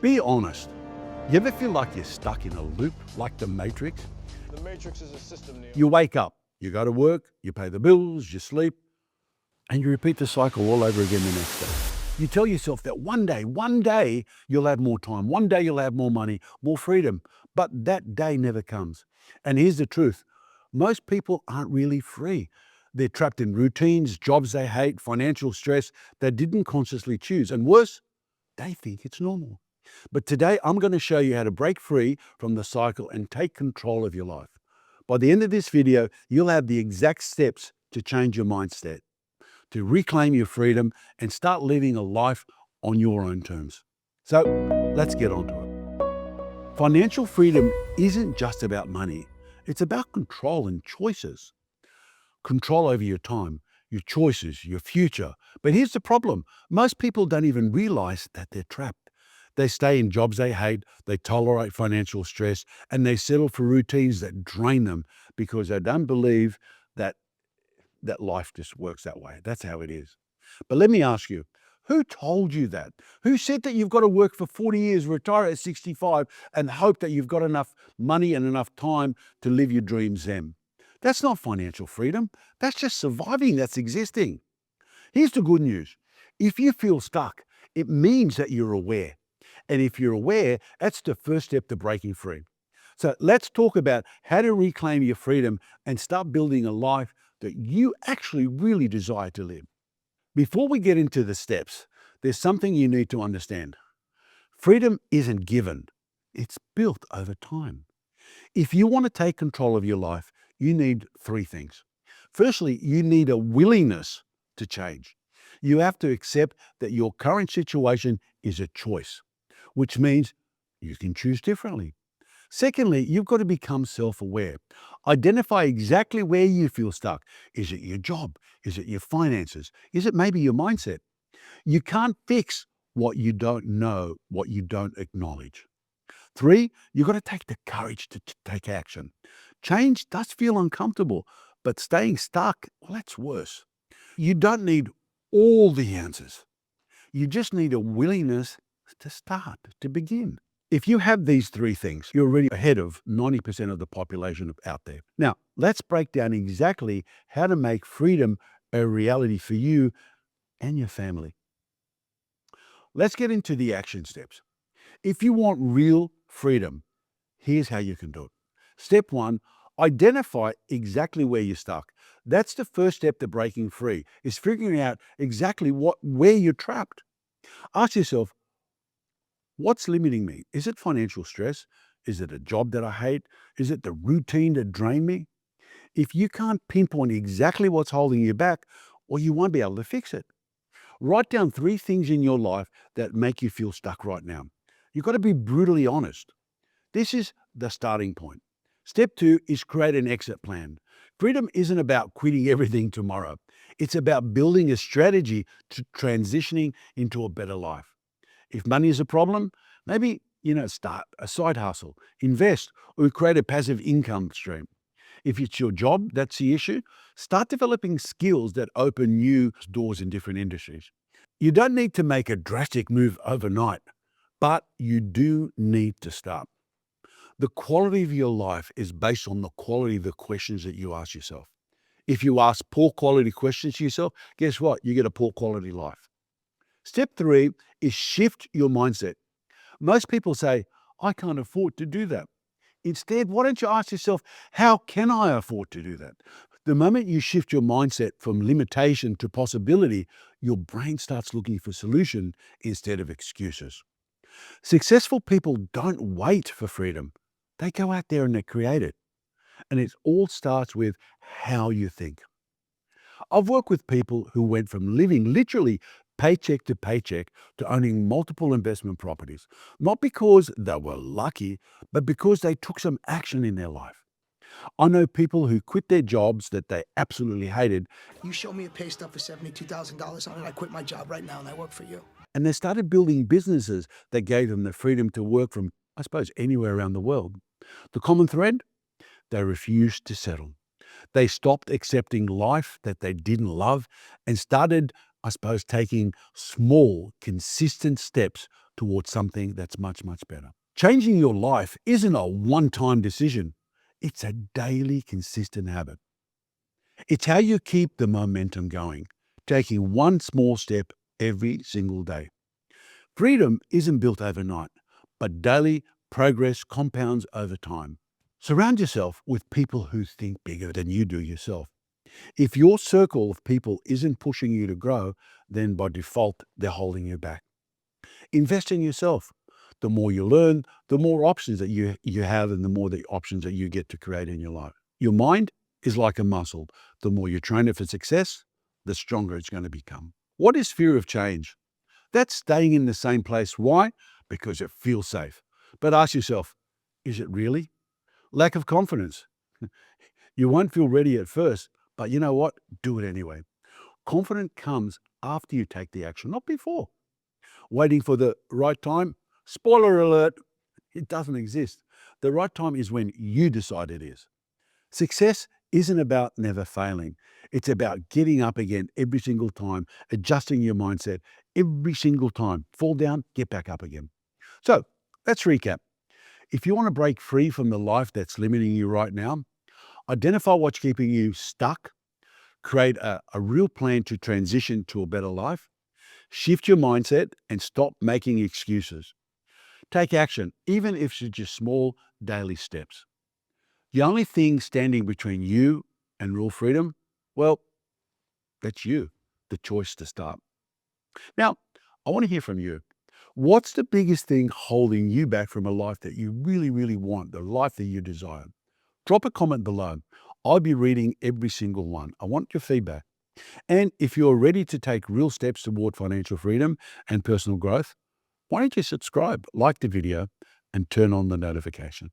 Be honest. You ever feel like you're stuck in a loop, like the Matrix? The Matrix is a system, Neo. You wake up, you go to work, you pay the bills, you sleep, and you repeat the cycle all over again the next day. You tell yourself that one day, you'll have more time. One day you'll have more money, more freedom. But that day never comes. And here's the truth. Most people aren't really free. They're trapped in routines, jobs they hate, financial stress they didn't consciously choose. And worse, they think it's normal. But today, I'm going to show you how to break free from the cycle and take control of your life. By the end of this video, you'll have the exact steps to change your mindset, to reclaim your freedom and start living a life on your own terms. So let's get on to it. Financial freedom isn't just about money. It's about control and choices. Control over your time, your choices, your future. But here's the problem. Most people don't even realize that they're trapped. They stay in jobs they hate, they tolerate financial stress, and they settle for routines that drain them because they don't believe that life just works that way. That's how it is. But let me ask you, who told you that? Who said that you've got to work for 40 years, retire at 65, and hope that you've got enough money and enough time to live your dreams then? That's not financial freedom. That's just surviving. That's existing. Here's the good news. If you feel stuck, it means that you're aware. And if you're aware, that's the first step to breaking free. So let's talk about how to reclaim your freedom and start building a life that you actually really desire to live. Before we get into the steps, there's something you need to understand. Freedom isn't given. It's built over time. If you want to take control of your life, you need three things. Firstly, you need a willingness to change. You have to accept that your current situation is a choice, which means you can choose differently. Secondly, you've got to become self-aware. Identify exactly where you feel stuck. Is it your job? Is it your finances? Is it maybe your mindset? You can't fix what you don't know, what you don't acknowledge. Three, you've got to take the courage to take action. Change does feel uncomfortable, but staying stuck, well, that's worse. You don't need all the answers. You just need a willingness to start, to begin. If you have these three things, you're already ahead of 90% of the population out there. Now, let's break down exactly how to make freedom a reality for you and your family. Let's get into the action steps. If you want real freedom, here's how you can do it. Step one, identify exactly where you're stuck. That's the first step to breaking free, is figuring out exactly where you're trapped. Ask yourself, what's limiting me? Is it financial stress? Is it a job that I hate? Is it the routine that drains me? If you can't pinpoint exactly what's holding you back, well, you won't be able to fix it. Write down three things in your life that make you feel stuck right now. You've got to be brutally honest. This is the starting point. Step two is create an exit plan. Freedom isn't about quitting everything tomorrow. It's about building a strategy to transitioning into a better life. If money is a problem, maybe, start a side hustle, invest, or create a passive income stream. If it's your job that's the issue, start developing skills that open new doors in different industries. You don't need to make a drastic move overnight, but you do need to start. The quality of your life is based on the quality of the questions that you ask yourself. If you ask poor quality questions to yourself, guess what? You get a poor quality life. Step three is shift your mindset. Most people say, I can't afford to do that. Instead, why don't you ask yourself, how can I afford to do that? The moment you shift your mindset from limitation to possibility, your brain starts looking for solution instead of excuses. Successful people don't wait for freedom. They go out there and they create it. And it all starts with how you think. I've worked with people who went from living literally paycheck to paycheck to owning multiple investment properties, not because they were lucky, but because they took some action in their life. I know people who quit their jobs that they absolutely hated. You show me a pay stub for $72,000 on it, I quit my job right now and I work for you. And they started building businesses that gave them the freedom to work from, I suppose, anywhere around the world. The common thread? They refused to settle. They stopped accepting life that they didn't love and started, I suppose, taking small, consistent steps towards something that's much, much better. Changing your life isn't a one-time decision. It's a daily, consistent habit. It's how you keep the momentum going, taking one small step every single day. Freedom isn't built overnight, but daily progress compounds over time. Surround yourself with people who think bigger than you do yourself. If your circle of people isn't pushing you to grow, then by default, they're holding you back. Invest in yourself. The more you learn, the more options that you have and the more the options that you get to create in your life. Your mind is like a muscle. The more you train it for success, the stronger it's going to become. What is fear of change? That's staying in the same place. Why? Because it feels safe. But ask yourself, is it really? Lack of confidence. You won't feel ready at first, but you know what? Do it anyway. Confidence comes after you take the action, not before. Waiting for the right time? Spoiler alert, it doesn't exist. The right time is when you decide it is. Success isn't about never failing. It's about getting up again every single time, adjusting your mindset every single time. Fall down, get back up again. So let's recap. If you want to break free from the life that's limiting you right now, identify what's keeping you stuck, create a real plan to transition to a better life, shift your mindset, and stop making excuses. Take action, even if it's just small daily steps. The only thing standing between you and real freedom, well, that's you, the choice to start. Now, I want to hear from you. What's the biggest thing holding you back from a life that you really, really want, the life that you desire? Drop a comment below. I'll be reading every single one. I want your feedback. And if you're ready to take real steps toward financial freedom and personal growth, why don't you subscribe, like the video, and turn on the notification?